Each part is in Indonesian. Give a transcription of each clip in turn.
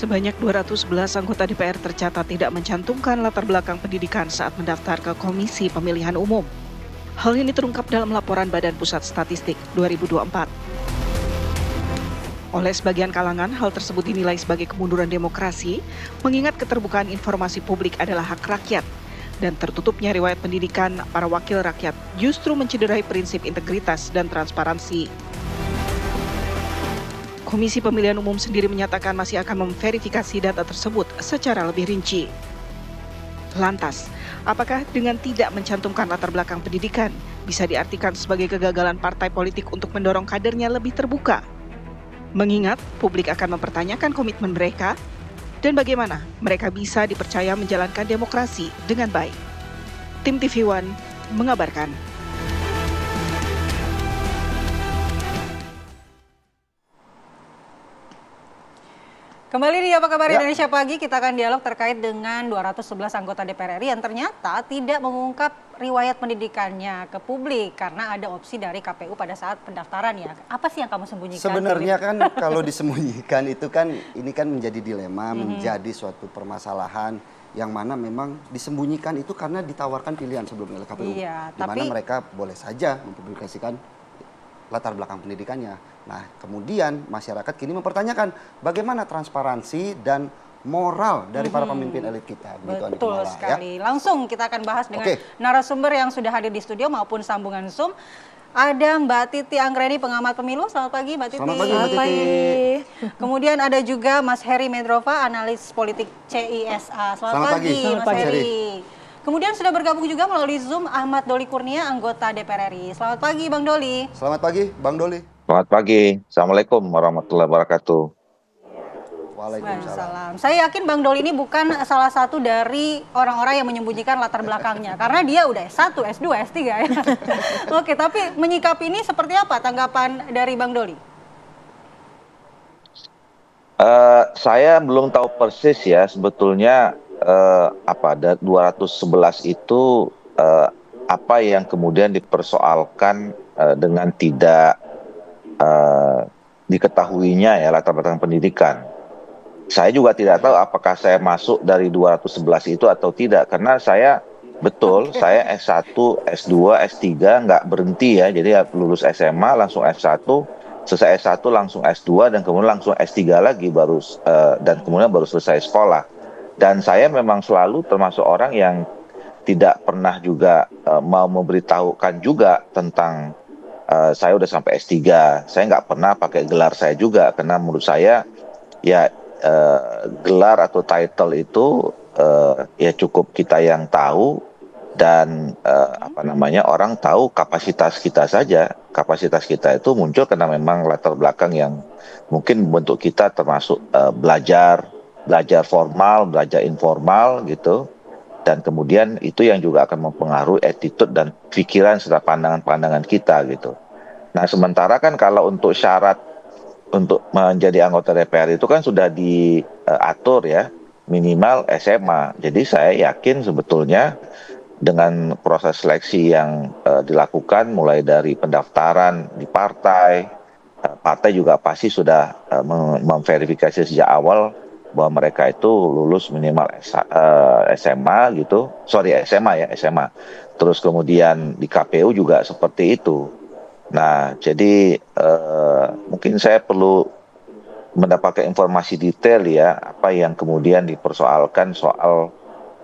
Sebanyak 211 anggota DPR tercatat tidak mencantumkan latar belakang pendidikan saat mendaftar ke Komisi Pemilihan Umum. Hal ini terungkap dalam laporan Badan Pusat Statistik 2024. Oleh sebagian kalangan, hal tersebut dinilai sebagai kemunduran demokrasi, mengingat keterbukaan informasi publik adalah hak rakyat, dan tertutupnya riwayat pendidikan para wakil rakyat justru mencederai prinsip integritas dan transparansi. Komisi Pemilihan Umum sendiri menyatakan masih akan memverifikasi data tersebut secara lebih rinci. Lantas, apakah dengan tidak mencantumkan latar belakang pendidikan bisa diartikan sebagai kegagalan partai politik untuk mendorong kadernya lebih terbuka? Mengingat publik akan mempertanyakan komitmen mereka dan bagaimana mereka bisa dipercaya menjalankan demokrasi dengan baik. Tim TV One mengabarkan. Kembali di Apa Kabar Indonesia Pagi, kita akan dialog terkait dengan 211 anggota DPR RI yang ternyata tidak mengungkap riwayat pendidikannya ke publik karena ada opsi dari KPU pada saat pendaftaran ya. Apa sih yang kamu sembunyikan? Sebenarnya kan kalau disembunyikan itu kan ini kan menjadi dilema, menjadi suatu permasalahan yang mana memang disembunyikan itu karena ditawarkan pilihan sebelumnya oleh KPU. Iya, di mana mereka boleh saja mempublikasikan latar belakang pendidikannya. Nah, kemudian masyarakat kini mempertanyakan bagaimana transparansi dan moral dari para pemimpin elit kita. Betul sekali. Ya? Langsung kita akan bahas dengan narasumber yang sudah hadir di studio maupun sambungan Zoom. Ada Mbak Titi Anggreni, pengamat pemilu. Selamat pagi, Mbak Titi. Selamat pagi, Mbak Titi. Kemudian ada juga Mas Heri Medrova, analis politik CISA. Selamat pagi, Mas Heri. Kemudian sudah bergabung juga melalui Zoom Ahmad Doli Kurnia, anggota DPR RI. Selamat pagi, Bang Doli. Selamat pagi, Bang Doli. Selamat pagi. Assalamualaikum warahmatullahi wabarakatuh. Waalaikumsalam. Saya yakin Bang Doli ini bukan salah satu dari orang-orang yang menyembunyikan latar belakangnya. Karena dia udah S1, S2, S3 ya. Oke, tapi menyikapi ini seperti apa tanggapan dari Bang Doli? Saya belum tahu persis ya sebetulnya ada 211 itu apa yang kemudian dipersoalkan dengan tidak diketahuinya ya latar belakang pendidikan. Saya juga tidak tahu apakah saya masuk dari 211 itu atau tidak karena saya saya S1, S2, S3 nggak berhenti ya. Jadi lulus SMA langsung S1, selesai S1 langsung S2 dan kemudian langsung S3 lagi dan kemudian baru selesai sekolah. Dan saya memang selalu termasuk orang yang tidak pernah juga mau memberitahukan juga tentang saya udah sampai S3. Saya nggak pernah pakai gelar saya juga karena menurut saya ya gelar atau title itu ya cukup kita yang tahu dan orang tahu kapasitas kita saja. Kapasitas kita itu muncul karena memang latar belakang yang mungkin bentuk kita termasuk belajar formal, belajar informal gitu. Dan kemudian itu yang juga akan mempengaruhi attitude dan pikiran serta pandangan-pandangan kita gitu. Nah, sementara kan kalau untuk syarat untuk menjadi anggota DPR itu kan sudah diatur ya, minimal SMA. Jadi saya yakin sebetulnya dengan proses seleksi yang dilakukan mulai dari pendaftaran di partai, partai juga pasti sudah memverifikasi sejak awal bahwa mereka itu lulus minimal SMA gitu, SMA. Terus kemudian di KPU juga seperti itu. Nah, jadi mungkin saya perlu mendapatkan informasi detail ya, apa yang kemudian dipersoalkan soal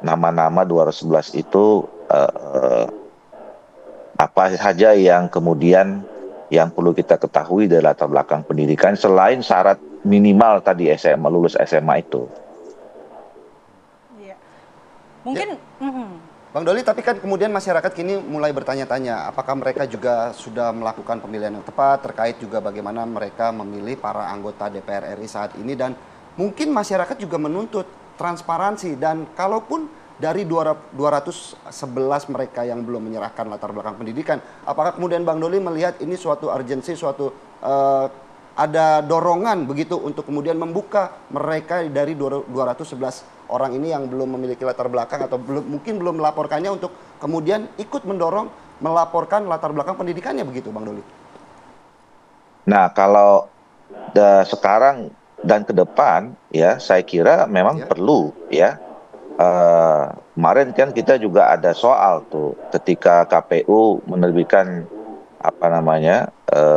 nama-nama 211 itu apa saja yang kemudian yang perlu kita ketahui dari latar belakang pendidikan selain syarat minimal tadi SMA, lulus SMA itu. Iya. Mungkin Bang Doli, tapi kan kemudian masyarakat kini mulai bertanya-tanya apakah mereka juga sudah melakukan pemilihan yang tepat terkait juga bagaimana mereka memilih para anggota DPR RI saat ini dan mungkin masyarakat juga menuntut transparansi dan kalaupun dari 211 mereka yang belum menyerahkan latar belakang pendidikan, apakah kemudian Bang Doli melihat ini suatu urgensi, ada dorongan begitu untuk kemudian membuka mereka dari 211 orang ini yang belum memiliki latar belakang atau mungkin belum melaporkannya untuk kemudian ikut mendorong melaporkan latar belakang pendidikannya begitu Bang Doli? Nah, kalau sekarang dan ke depan ya saya kira memang perlu ya. Kemarin kan kita juga ada soal tuh ketika KPU menerbitkan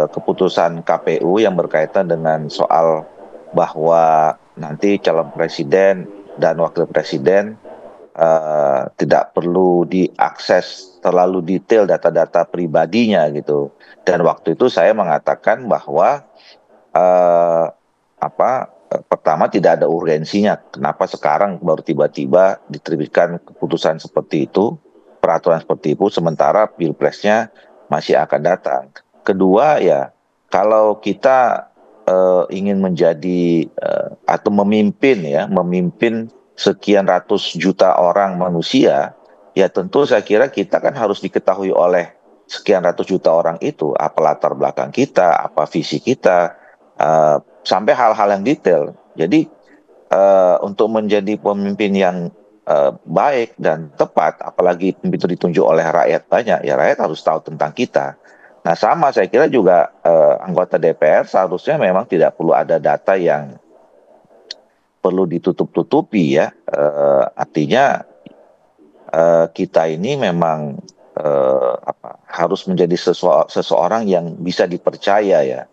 keputusan KPU yang berkaitan dengan soal bahwa nanti calon presiden dan wakil presiden tidak perlu diakses terlalu detail data-data pribadinya gitu. Dan waktu itu saya mengatakan bahwa pertama tidak ada urgensinya. Kenapa sekarang baru tiba-tiba diterbitkan keputusan seperti itu, peraturan seperti itu, sementara pilpresnya masih akan datang. Kedua ya, kalau kita ingin menjadi atau memimpin sekian ratus juta orang manusia, ya tentu saya kira kita kan harus diketahui oleh sekian ratus juta orang itu, apa latar belakang kita, apa visi kita, sampai hal-hal yang detail. Jadi untuk menjadi pemimpin yang baik dan tepat, apalagi pemimpin itu ditunjuk oleh rakyat banyak, ya rakyat harus tahu tentang kita. Nah sama saya kira juga anggota DPR seharusnya memang tidak perlu ada data yang perlu ditutup-tutupi ya. Artinya kita ini memang harus menjadi seseorang yang bisa dipercaya ya.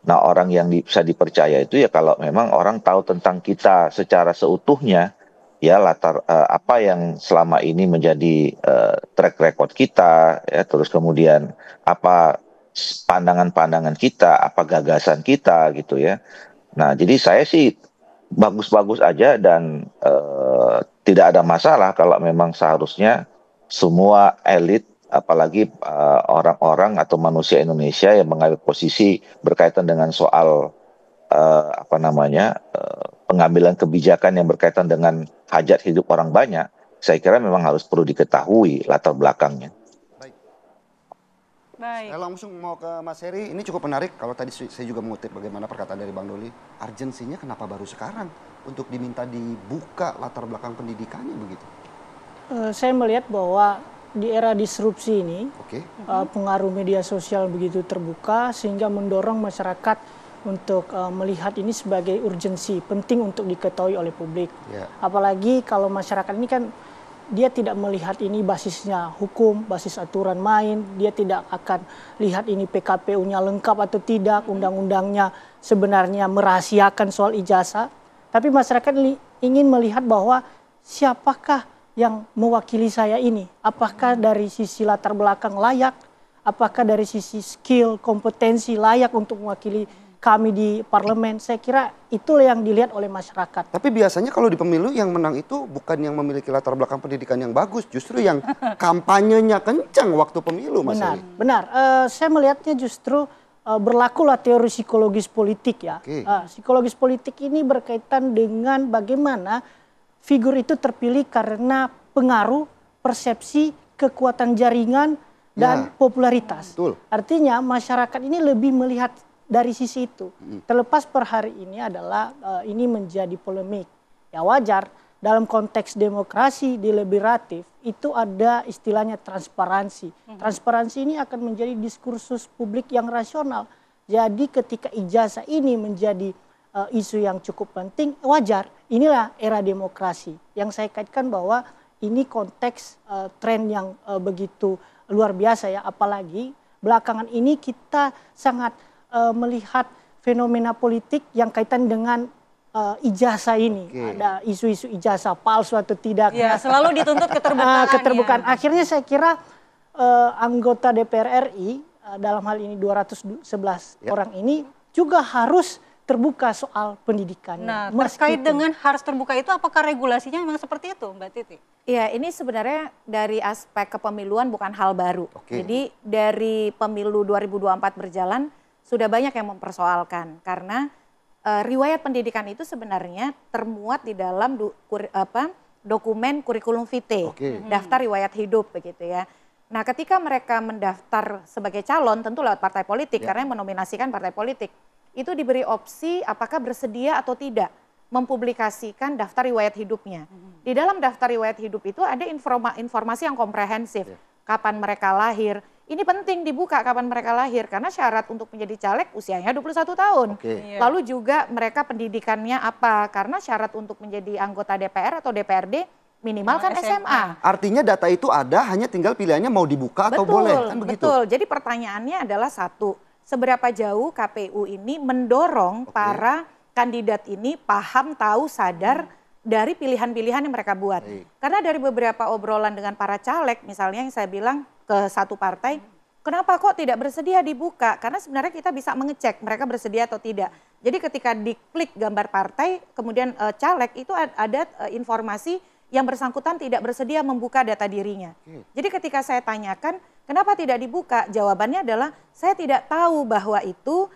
Nah orang yang bisa dipercaya itu ya kalau memang orang tahu tentang kita secara seutuhnya, ya latar apa yang selama ini menjadi track record kita, ya terus kemudian apa pandangan-pandangan kita, apa gagasan kita gitu ya. Nah jadi saya sih bagus-bagus aja dan tidak ada masalah kalau memang seharusnya semua elit apalagi orang-orang atau manusia Indonesia yang mengambil posisi berkaitan dengan soal pengambilan kebijakan yang berkaitan dengan hajat hidup orang banyak, saya kira memang harus perlu diketahui latar belakangnya. Baik. Saya langsung mau ke Mas Heri, ini cukup menarik kalau tadi saya juga mengutip bagaimana perkataan dari Bang Doli, urgensinya kenapa baru sekarang untuk diminta dibuka latar belakang pendidikannya begitu? Saya melihat bahwa di era disrupsi ini, pengaruh media sosial begitu terbuka sehingga mendorong masyarakat untuk melihat ini sebagai urgensi, penting untuk diketahui oleh publik. Apalagi kalau masyarakat ini kan dia tidak melihat ini basisnya hukum, basis aturan main, dia tidak akan lihat ini PKPU-nya lengkap atau tidak, undang-undangnya sebenarnya merahasiakan soal ijazah. Tapi masyarakat ingin melihat bahwa siapakah yang mewakili saya ini, apakah dari sisi latar belakang layak, apakah dari sisi skill, kompetensi layak untuk mewakili kami di parlemen. Saya kira itulah yang dilihat oleh masyarakat. Tapi biasanya kalau di pemilu yang menang itu bukan yang memiliki latar belakang pendidikan yang bagus, justru yang kampanyenya kencang waktu pemilu, Mas. Benar. Saya melihatnya justru berlakulah teori psikologis politik ya. Psikologis politik ini berkaitan dengan bagaimana figur itu terpilih karena pengaruh, persepsi, kekuatan jaringan, dan popularitas. Artinya masyarakat ini lebih melihat dari sisi itu. Terlepas per hari ini adalah ini menjadi polemik. Ya wajar, dalam konteks demokrasi deliberatif itu ada istilahnya transparansi. Transparansi ini akan menjadi diskursus publik yang rasional. Jadi ketika ijazah ini menjadi isu yang cukup penting, wajar. Inilah era demokrasi. Yang saya kaitkan bahwa ini konteks tren yang begitu luar biasa ya. Apalagi belakangan ini kita sangat melihat fenomena politik yang kaitan dengan ijazah ini. Ada isu-isu ijazah palsu atau tidak. Ya, selalu dituntut keterbukaan. Akhirnya saya kira anggota DPR RI dalam hal ini 211 orang ini juga harus terbuka soal pendidikan. Nah, terkait dengan harus terbuka itu, apakah regulasinya memang seperti itu, Mbak Titi? Ya, ini sebenarnya dari aspek kepemiluan bukan hal baru. Jadi dari pemilu 2024 berjalan, sudah banyak yang mempersoalkan. Karena riwayat pendidikan itu sebenarnya termuat di dalam dokumen kurikulum vitae, daftar riwayat hidup begitu ya. Nah, ketika mereka mendaftar sebagai calon, tentu lewat partai politik, karena yang menominasikan partai politik. Itu diberi opsi apakah bersedia atau tidak mempublikasikan daftar riwayat hidupnya. Di dalam daftar riwayat hidup itu ada informasi yang komprehensif. Kapan mereka lahir, ini penting dibuka kapan mereka lahir karena syarat untuk menjadi caleg usianya 21 tahun. Lalu juga mereka pendidikannya apa? Karena syarat untuk menjadi anggota DPR atau DPRD minimal kan SMA. Artinya data itu ada, hanya tinggal pilihannya mau dibuka atau boleh, kan begitu? Betul, jadi pertanyaannya adalah satu, seberapa jauh KPU ini mendorong para kandidat ini paham, tahu, sadar dari pilihan-pilihan yang mereka buat. Karena dari beberapa obrolan dengan para caleg, misalnya yang saya bilang ke satu partai, kenapa kok tidak bersedia dibuka? Karena sebenarnya kita bisa mengecek mereka bersedia atau tidak. Jadi ketika diklik gambar partai, kemudian caleg itu ada informasi yang bersangkutan tidak bersedia membuka data dirinya. Jadi ketika saya tanyakan, kenapa tidak dibuka? Jawabannya adalah saya tidak tahu bahwa itu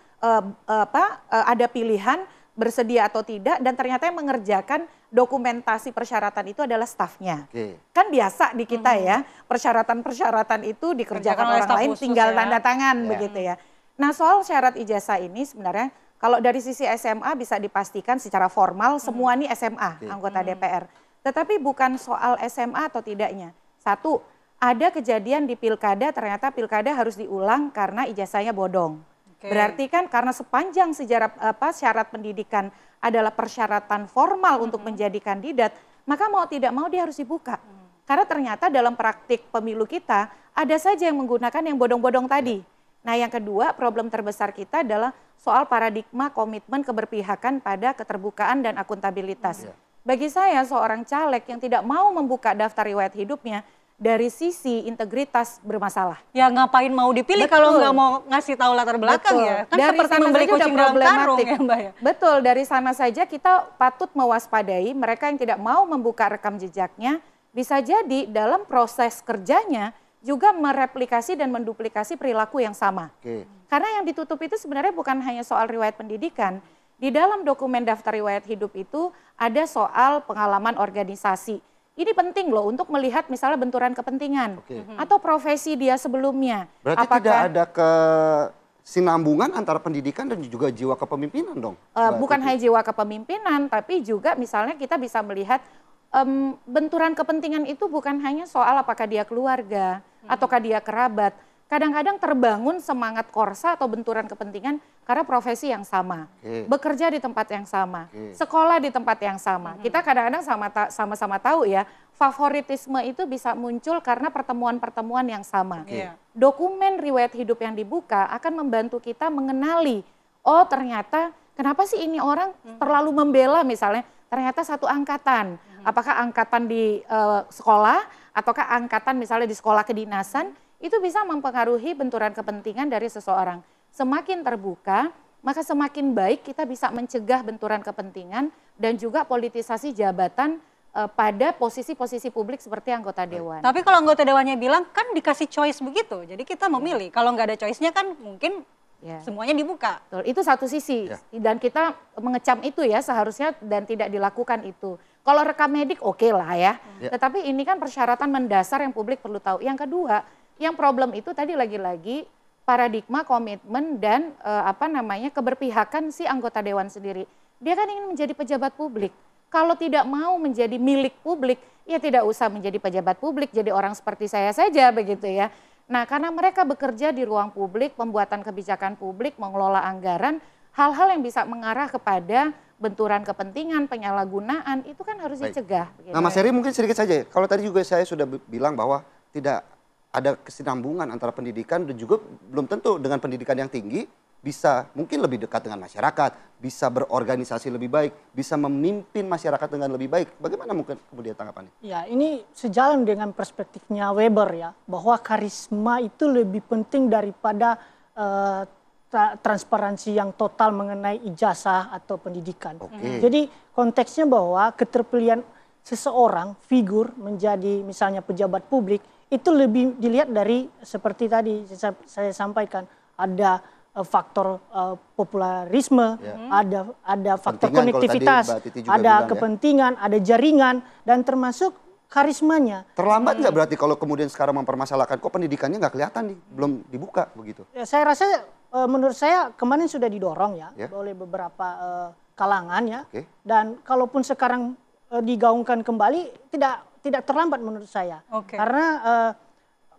ada pilihan bersedia atau tidak, dan ternyata yang mengerjakan dokumentasi persyaratan itu adalah stafnya. Kan biasa di kita ya, persyaratan-persyaratan itu dikerjakan orang lain, tinggal tanda tangan begitu ya. Nah soal syarat ijazah ini sebenarnya kalau dari sisi SMA bisa dipastikan secara formal semua ini SMA anggota DPR. Tetapi bukan soal SMA atau tidaknya. Satu, ada kejadian di pilkada ternyata pilkada harus diulang karena ijazahnya bodong. Berarti kan karena sepanjang sejarah syarat pendidikan adalah persyaratan formal untuk menjadi kandidat, maka mau tidak mau dia harus dibuka. Karena ternyata dalam praktik pemilu kita ada saja yang menggunakan yang bodong-bodong tadi. Nah yang kedua, problem terbesar kita adalah soal paradigma komitmen keberpihakan pada keterbukaan dan akuntabilitas. Bagi saya seorang caleg yang tidak mau membuka daftar riwayat hidupnya dari sisi integritas bermasalah. Ya ngapain mau dipilih kalau nggak mau ngasih tahu latar belakang ya? Kan dari seperti membeli kucing dalam karung ya Mbak ya? Betul, dari sana saja kita patut mewaspadai mereka yang tidak mau membuka rekam jejaknya, bisa jadi dalam proses kerjanya juga mereplikasi dan menduplikasi perilaku yang sama. Karena yang ditutup itu sebenarnya bukan hanya soal riwayat pendidikan. Di dalam dokumen daftar riwayat hidup itu ada soal pengalaman organisasi. Ini penting loh untuk melihat misalnya benturan kepentingan atau profesi dia sebelumnya. Berarti tidak ada kesinambungan antara pendidikan dan juga jiwa kepemimpinan dong? Bukan hanya jiwa kepemimpinan, tapi juga misalnya kita bisa melihat benturan kepentingan itu bukan hanya soal apakah dia keluarga ataukah dia kerabat. Kadang-kadang terbangun semangat korsa atau benturan kepentingan karena profesi yang sama, bekerja di tempat yang sama, sekolah di tempat yang sama. Kita kadang-kadang sama-sama tahu ya, favoritisme itu bisa muncul karena pertemuan-pertemuan yang sama. Dokumen riwayat hidup yang dibuka akan membantu kita mengenali, oh ternyata kenapa sih ini orang terlalu membela misalnya, ternyata satu angkatan. Apakah angkatan di sekolah, ataukah angkatan misalnya di sekolah kedinasan, itu bisa mempengaruhi benturan kepentingan dari seseorang. Semakin terbuka, maka semakin baik kita bisa mencegah benturan kepentingan dan juga politisasi jabatan pada posisi-posisi publik seperti anggota dewan. Tapi kalau anggota dewannya bilang kan dikasih choice begitu, jadi kita memilih. Kalau nggak ada choice-nya kan mungkin semuanya dibuka. Betul, itu satu sisi dan kita mengecam itu ya seharusnya dan tidak dilakukan itu. Kalau rekam medik oke lah ya, tetapi ini kan persyaratan mendasar yang publik perlu tahu. Yang kedua, yang problem itu tadi lagi-lagi paradigma komitmen dan keberpihakan si anggota dewan sendiri. Dia kan ingin menjadi pejabat publik. Kalau tidak mau menjadi milik publik, ya tidak usah menjadi pejabat publik, jadi orang seperti saya saja begitu ya. Nah karena mereka bekerja di ruang publik, pembuatan kebijakan publik, mengelola anggaran, hal-hal yang bisa mengarah kepada benturan kepentingan, penyalahgunaan, itu kan harus dicegah. Nah Mas Heri mungkin sedikit saja, kalau tadi juga saya sudah bilang bahwa tidak ada kesinambungan antara pendidikan dan juga belum tentu dengan pendidikan yang tinggi bisa mungkin lebih dekat dengan masyarakat, bisa berorganisasi lebih baik, bisa memimpin masyarakat dengan lebih baik. Bagaimana mungkin kemudian tanggapannya? Ya ini sejalan dengan perspektifnya Weber ya, bahwa karisma itu lebih penting daripada transparansi yang total mengenai ijazah atau pendidikan. Jadi konteksnya bahwa keterpilihan seseorang, figur menjadi misalnya pejabat publik, itu lebih dilihat dari seperti tadi saya sampaikan, ada faktor popularisme, ada faktor konektivitas, ada kepentingan, ada jaringan, dan termasuk karismanya. Terlambat nggak berarti kalau kemudian sekarang mempermasalahkan kok pendidikannya nggak kelihatan nih, belum dibuka begitu? Ya, saya rasa menurut saya kemarin sudah didorong ya oleh beberapa kalangan ya, dan kalaupun sekarang digaungkan kembali tidak terlambat menurut saya, karena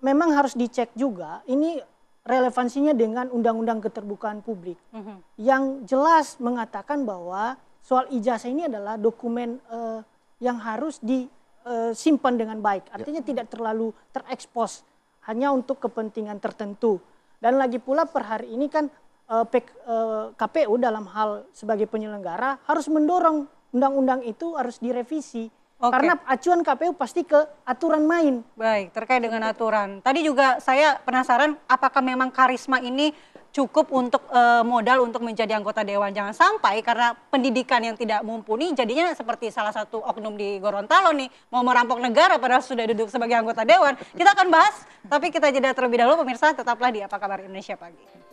memang harus dicek juga ini relevansinya dengan Undang-Undang Keterbukaan Publik yang jelas mengatakan bahwa soal ijazah ini adalah dokumen yang harus disimpan dengan baik. Artinya tidak terlalu terekspos hanya untuk kepentingan tertentu. Dan lagi pula per hari ini kan KPU dalam hal sebagai penyelenggara harus mendorong undang-undang itu harus direvisi. Karena acuan KPU pasti ke aturan main. Baik, terkait dengan aturan. Tadi juga saya penasaran apakah memang karisma ini cukup untuk modal untuk menjadi anggota dewan. Jangan sampai karena pendidikan yang tidak mumpuni jadinya seperti salah satu oknum di Gorontalo nih. Mau merampok negara padahal sudah duduk sebagai anggota dewan. Kita akan bahas, tapi kita jeda terlebih dahulu pemirsa. Tetaplah di Apa Kabar Indonesia Pagi.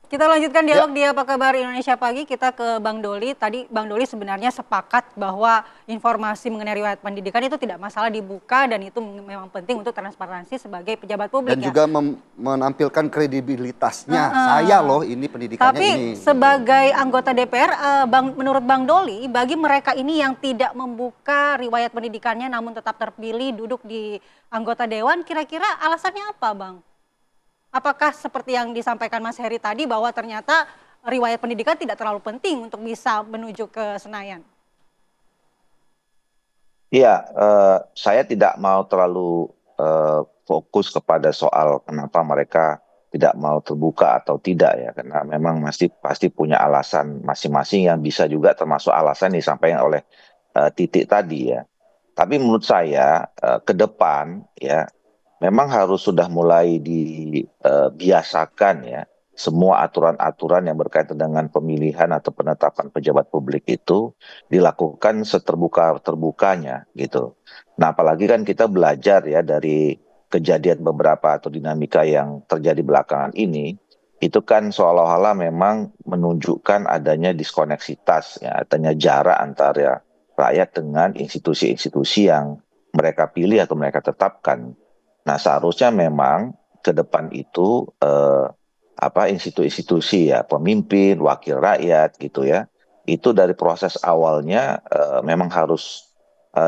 Kita lanjutkan dialog di Apa Kabar Indonesia Pagi. Kita ke Bang Doli. Tadi Bang Doli sebenarnya sepakat bahwa informasi mengenai riwayat pendidikan itu tidak masalah dibuka dan itu memang penting untuk transparansi sebagai pejabat publik. Dan juga menampilkan kredibilitasnya. Saya loh ini pendidikannya tapi ini. Tapi sebagai anggota DPR, menurut Bang Doli, bagi mereka ini yang tidak membuka riwayat pendidikannya namun tetap terpilih duduk di anggota dewan, kira-kira alasannya apa, Bang? Apakah seperti yang disampaikan Mas Heri tadi bahwa ternyata riwayat pendidikan tidak terlalu penting untuk bisa menuju ke Senayan? Iya, saya tidak mau terlalu fokus kepada soal kenapa mereka tidak mau terbuka atau tidak ya, karena memang pasti punya alasan masing-masing yang bisa juga termasuk alasan yang disampaikan oleh Titik tadi ya. Tapi menurut saya ke depan ya, memang harus sudah mulai dibiasakan ya semua aturan-aturan yang berkaitan dengan pemilihan atau penetapan pejabat publik itu dilakukan seterbuka-terbukanya gitu. Nah apalagi kan kita belajar ya dari kejadian beberapa atau dinamika yang terjadi belakangan ini, itu kan seolah-olah memang menunjukkan adanya diskoneksitas ya, adanya jarak antara rakyat dengan institusi-institusi yang mereka pilih atau mereka tetapkan. Nah seharusnya memang ke depan itu institusi-institusi ya pemimpin, wakil rakyat gitu ya, itu dari proses awalnya memang harus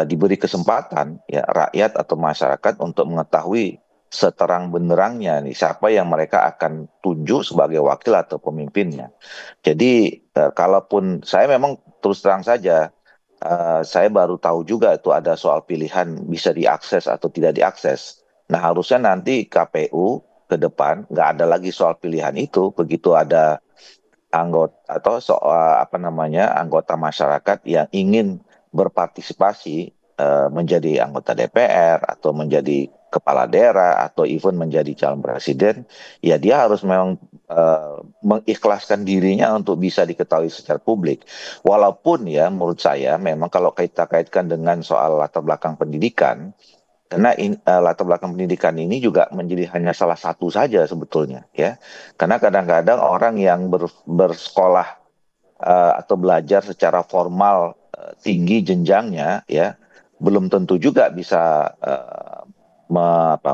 diberi kesempatan ya rakyat atau masyarakat untuk mengetahui seterang benderangnya nih siapa yang mereka akan tunjuk sebagai wakil atau pemimpinnya. Jadi kalaupun saya memang terus terang saja saya baru tahu juga itu ada soal pilihan bisa diakses atau tidak diakses. Nah harusnya nanti KPU ke depan nggak ada lagi soal pilihan itu, begitu ada anggota atau soal anggota masyarakat yang ingin berpartisipasi menjadi anggota DPR atau menjadi kepala daerah atau even menjadi calon presiden, ya dia harus memang mengikhlaskan dirinya untuk bisa diketahui secara publik. Walaupun ya menurut saya memang kalau kita kaitkan dengan soal latar belakang pendidikan, karena latar belakang pendidikan ini juga menjadi hanya salah satu saja sebetulnya ya. Karena kadang-kadang orang yang bersekolah atau belajar secara formal tinggi jenjangnya ya belum tentu juga bisa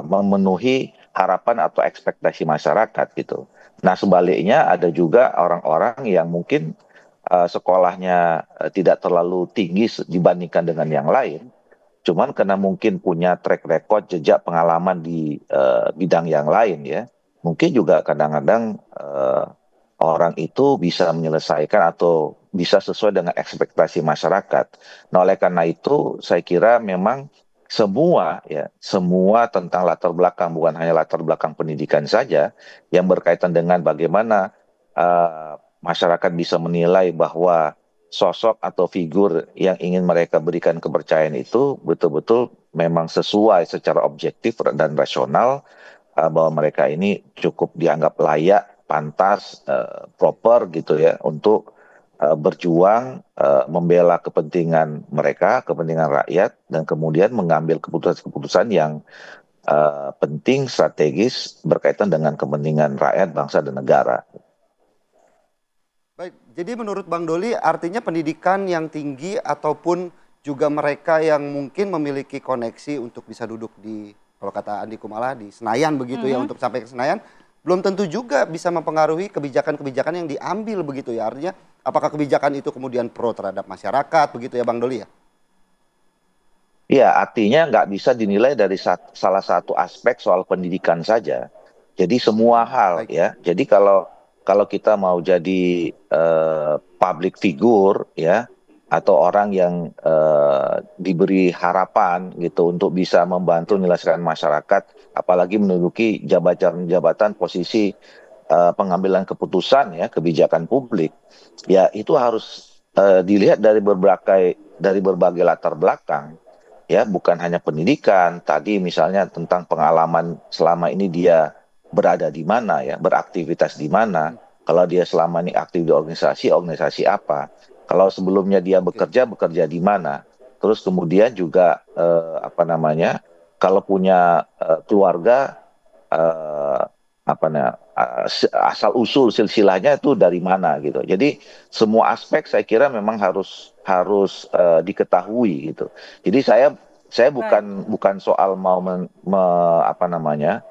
memenuhi harapan atau ekspektasi masyarakat gitu. Nah sebaliknya ada juga orang-orang yang mungkin sekolahnya tidak terlalu tinggi dibandingkan dengan yang lain. Cuman karena mungkin punya track record jejak pengalaman di bidang yang lain ya, mungkin juga kadang-kadang orang itu bisa menyelesaikan atau bisa sesuai dengan ekspektasi masyarakat. Nah oleh karena itu saya kira memang semua tentang latar belakang, bukan hanya latar belakang pendidikan saja, yang berkaitan dengan bagaimana masyarakat bisa menilai bahwa sosok atau figur yang ingin mereka berikan kepercayaan itu betul-betul memang sesuai secara objektif dan rasional bahwa mereka ini cukup dianggap layak, pantas, proper gitu ya untuk berjuang membela kepentingan mereka, kepentingan rakyat, dan kemudian mengambil keputusan-keputusan yang penting, strategis berkaitan dengan kepentingan rakyat, bangsa, dan negara. Baik, jadi menurut Bang Doli artinya pendidikan yang tinggi ataupun juga mereka yang mungkin memiliki koneksi untuk bisa duduk di, kalau kata Andi Kumala, di Senayan begitu ya, untuk sampai ke Senayan, belum tentu juga bisa mempengaruhi kebijakan-kebijakan yang diambil begitu ya. Artinya apakah kebijakan itu kemudian pro terhadap masyarakat begitu ya Bang Doli ya? Iya, artinya nggak bisa dinilai dari salah satu aspek soal pendidikan saja. Jadi semua hal Baik. ya. Jadi kalau kalau kita mau jadi public figure ya, atau orang yang diberi harapan gitu untuk bisa membantu menyelesaikan masyarakat, apalagi menduduki jabatan-jabatan posisi pengambilan keputusan ya, kebijakan publik, ya itu harus dilihat dari berbagai latar belakang ya, bukan hanya pendidikan. Tadi misalnya tentang pengalaman selama ini dia berada di mana ya, beraktivitas di mana. Kalau dia selama ini aktif di organisasi, organisasi apa? Kalau sebelumnya dia bekerja di mana? Terus kemudian juga apa namanya? Kalau punya keluarga, eh, apa namanya? Asal usul silsilahnya itu dari mana gitu. Jadi semua aspek saya kira memang harus harus diketahui gitu. Jadi saya Baik. bukan soal mau apa namanya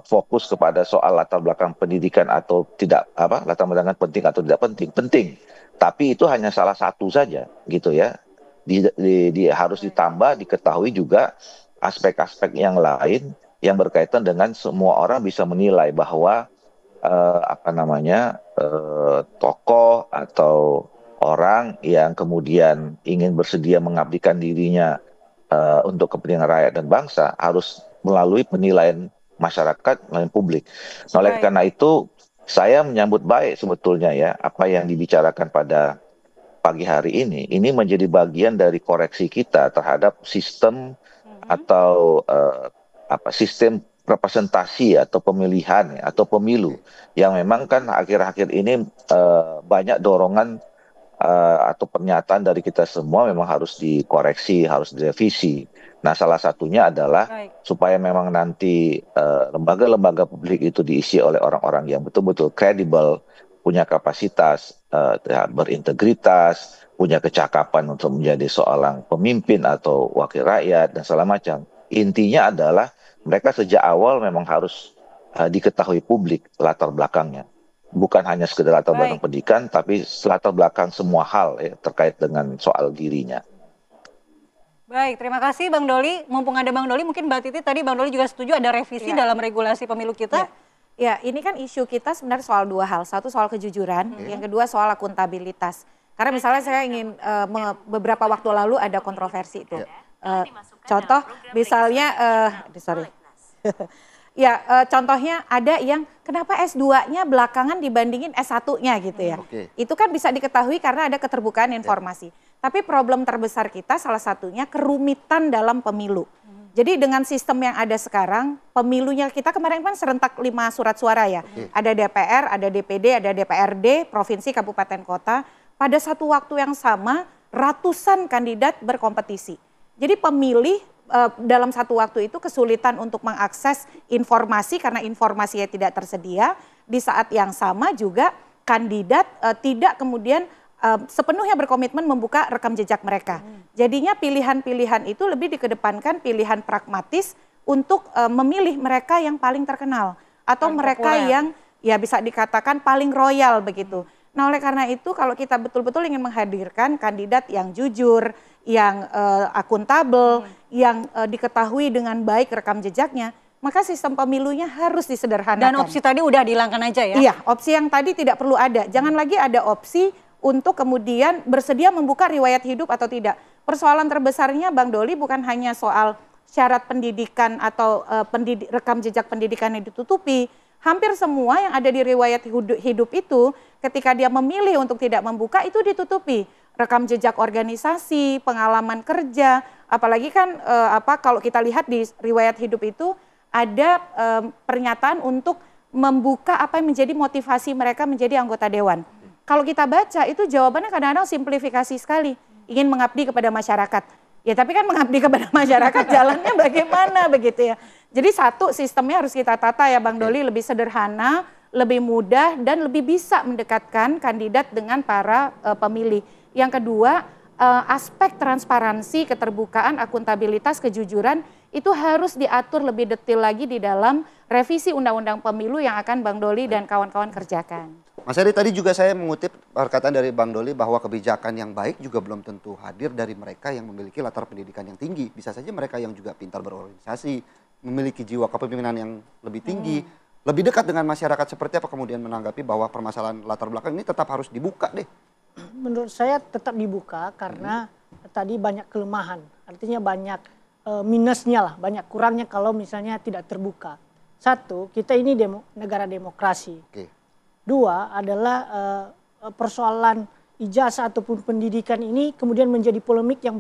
fokus kepada soal latar belakang pendidikan atau tidak, apa latar belakang penting atau tidak penting, tapi itu hanya salah satu saja gitu ya. Harus ditambah diketahui juga aspek-aspek yang lain yang berkaitan dengan semua orang bisa menilai bahwa apa namanya tokoh atau orang yang kemudian ingin bersedia mengabdikan dirinya untuk kepentingan rakyat dan bangsa harus melalui penilaian masyarakat, melalui publik. Nah, oleh Baik. karena itu saya menyambut baik sebetulnya ya apa yang dibicarakan pada pagi hari ini menjadi bagian dari koreksi kita terhadap sistem atau apa sistem representasi atau pemilihan ya, atau pemilu yang memang kan akhir-akhir ini banyak dorongan atau pernyataan dari kita semua memang harus dikoreksi, harus direvisi. Nah, salah satunya adalah Baik. supaya memang nanti lembaga-lembaga publik itu diisi oleh orang-orang yang betul-betul kredibel, punya kapasitas, berintegritas, punya kecakapan untuk menjadi seorang pemimpin atau wakil rakyat dan segala macam. Intinya adalah mereka sejak awal memang harus diketahui publik latar belakangnya. Bukan hanya sekedar latar belakang Baik. pendidikan, tapi latar belakang semua hal ya, terkait dengan soal dirinya. Baik, terima kasih Bang Doli. Mumpung ada Bang Doli, mungkin Mbak Titi tadi Bang Doli juga setuju ada revisi dalam regulasi pemilu kita. Ya, ini kan isu kita sebenarnya soal dua hal. Satu soal kejujuran, yang kedua soal akuntabilitas. Karena misalnya saya ingin beberapa waktu lalu ada kontroversi itu. Contoh misalnya, sorry. Ya, contohnya ada yang kenapa S2-nya belakangan dibandingin S1-nya gitu ya. Itu kan bisa diketahui karena ada keterbukaan informasi. Tapi problem terbesar kita salah satunya kerumitan dalam pemilu. Jadi dengan sistem yang ada sekarang, pemilunya kita kemarin kan serentak 5 surat suara ya. Ada DPR, ada DPD, ada DPRD, provinsi, kabupaten, kota. Pada satu waktu yang sama, ratusan kandidat berkompetisi. Jadi pemilih dalam satu waktu itu kesulitan untuk mengakses informasi karena informasinya tidak tersedia. Di saat yang sama juga kandidat tidak kemudian sepenuhnya berkomitmen membuka rekam jejak mereka. Jadinya pilihan-pilihan itu lebih dikedepankan pilihan pragmatis untuk memilih mereka yang paling terkenal atau Paling mereka populer. yang ya bisa dikatakan paling royal begitu. Nah, oleh karena itu kalau kita betul-betul ingin menghadirkan kandidat yang jujur, yang akuntabel, yang diketahui dengan baik rekam jejaknya, maka sistem pemilunya harus disederhanakan. Dan opsi tadi udah dihilangkan aja ya. Iya, opsi yang tadi tidak perlu ada. Jangan lagi ada opsi untuk kemudian bersedia membuka riwayat hidup atau tidak. Persoalan terbesarnya Bang Doli bukan hanya soal syarat pendidikan atau rekam jejak pendidikan yang ditutupi. Hampir semua yang ada di riwayat hidup itu ketika dia memilih untuk tidak membuka itu ditutupi. Rekam jejak organisasi, pengalaman kerja, apalagi kan kalau kita lihat di riwayat hidup itu ada pernyataan untuk membuka apa yang menjadi motivasi mereka menjadi anggota dewan. Kalau kita baca itu jawabannya kadang-kadang simplifikasi sekali, ingin mengabdi kepada masyarakat. Ya tapi kan mengabdi kepada masyarakat jalannya bagaimana begitu ya. Jadi satu sistemnya harus kita tata ya Bang Doli, lebih sederhana, lebih mudah dan lebih bisa mendekatkan kandidat dengan para pemilih. Yang kedua, aspek transparansi, keterbukaan, akuntabilitas, kejujuran itu harus diatur lebih detail lagi di dalam revisi Undang-Undang Pemilu yang akan Bang Doli dan kawan-kawan kerjakan. Mas Heri, tadi juga saya mengutip perkataan dari Bang Doli bahwa kebijakan yang baik juga belum tentu hadir dari mereka yang memiliki latar pendidikan yang tinggi. Bisa saja mereka yang juga pintar berorganisasi, memiliki jiwa kepemimpinan yang lebih tinggi, lebih dekat dengan masyarakat. Seperti apa kemudian menanggapi bahwa permasalahan latar belakang ini tetap harus dibuka deh? Menurut saya tetap dibuka karena tadi banyak kelemahan. Artinya banyak minusnya lah, banyak kurangnya kalau misalnya tidak terbuka. Satu, kita ini negara demokrasi. Oke. Dua adalah persoalan ijazah ataupun pendidikan ini kemudian menjadi polemik yang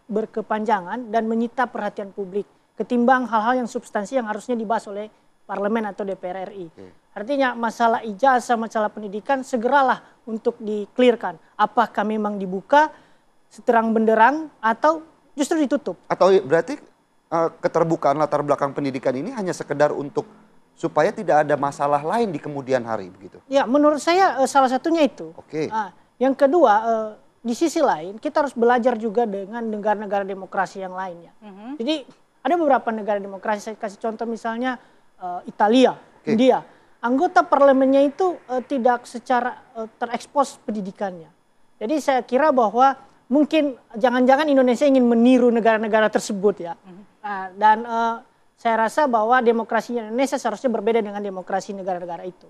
berkepanjangan dan menyita perhatian publik ketimbang hal-hal yang substansi yang harusnya dibahas oleh parlemen atau DPR RI. Artinya masalah ijazah, masalah pendidikan segeralah untuk di-clearkan. Apakah memang dibuka seterang benderang atau justru ditutup? Atau berarti keterbukaan latar belakang pendidikan ini hanya sekedar untuk supaya tidak ada masalah lain di kemudian hari begitu? Ya, menurut saya salah satunya itu. Oke. Yang kedua, di sisi lain kita harus belajar juga dengan negara-negara demokrasi yang lainnya. Jadi ada beberapa negara demokrasi, saya kasih contoh misalnya Italia, India. Anggota parlemennya itu tidak secara terekspos pendidikannya. Jadi saya kira bahwa mungkin jangan-jangan Indonesia ingin meniru negara-negara tersebut ya. Dan saya rasa bahwa demokrasi Indonesia seharusnya berbeda dengan demokrasi negara-negara itu.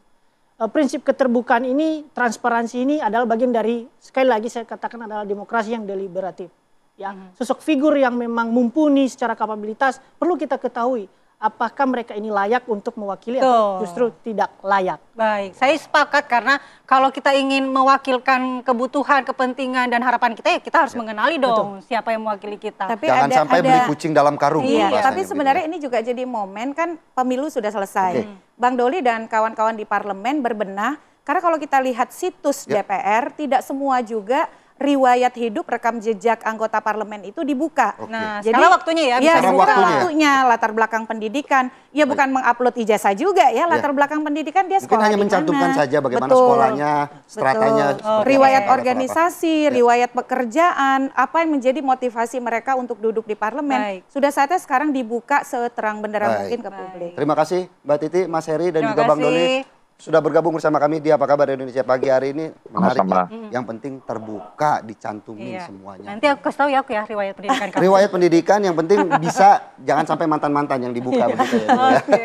Prinsip keterbukaan ini, transparansi ini adalah bagian dari, sekali lagi saya katakan adalah demokrasi yang deliberatif. Ya, sosok figur yang memang mumpuni secara kapabilitas perlu kita ketahui apakah mereka ini layak untuk mewakili atau justru tidak layak. Baik, saya sepakat karena kalau kita ingin mewakilkan kebutuhan, kepentingan dan harapan kita ya kita harus mengenali dong siapa yang mewakili kita. Tapi Jangan sampai beli kucing dalam karung. Iya, tapi gitu sebenarnya ya. ini juga jadi momen kan pemilu sudah selesai. Bang Doli dan kawan-kawan di parlemen berbenah karena kalau kita lihat situs DPR tidak semua juga riwayat hidup, rekam jejak anggota parlemen itu dibuka. Nah, jadi sekarang waktunya ya. Ya, sekarang sekarang waktunya. waktunya latar belakang pendidikan. Ya bukan mengupload ijazah juga ya, latar belakang pendidikan dia Mungkin sekolah hanya di mencantumkan mana. saja bagaimana Betul. sekolahnya, stratanya. Betul. seperti Riwayat apa, organisasi, riwayat pekerjaan, apa yang menjadi motivasi mereka untuk duduk di parlemen. Baik. Sudah saatnya sekarang dibuka seterang benderang Baik. mungkin ke publik. Terima kasih Mbak Titi, Mas Heri dan Terima juga Bang kasih. Doli sudah bergabung bersama kami di Apa Kabar Indonesia Pagi hari ini. Menarik Sama-sama. ya. Yang penting terbuka, dicantumin semuanya. Nanti aku kasih tahu ya aku ya riwayat pendidikan kamu. Riwayat pendidikan yang penting bisa jangan sampai mantan-mantan yang dibuka begitu ya. Oke.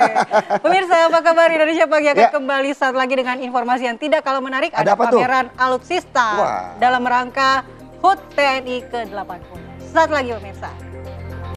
Pemirsa Apa Kabar Indonesia Pagi akan Ya. kembali saat lagi dengan informasi yang tidak kalah menarik. Ada apa tuh? pameran alutsista Wah. dalam rangka HUT TNI ke-80. Saat lagi pemirsa.